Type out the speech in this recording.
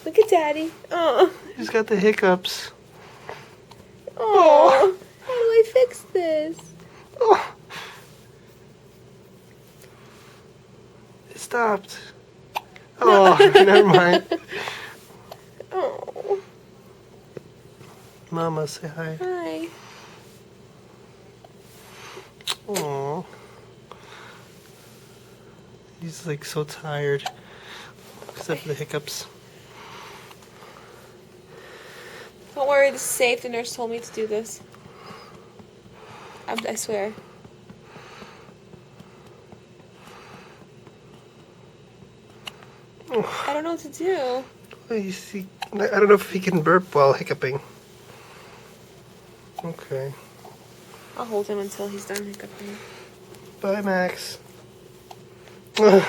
Look at Daddy. Oh. He's got the hiccups. Oh. How do I fix this? Oh. It stopped. Oh, never mind. Oh. Mama, say hi. Hi. Oh. He's like so tired. Except for the hiccups. Don't worry, this is safe. The nurse told me to do this. I swear. Oh. I don't know what to do. I don't know if he can burp while hiccuping. Okay. I'll hold him until he's done hiccuping. Bye, Max. Ugh.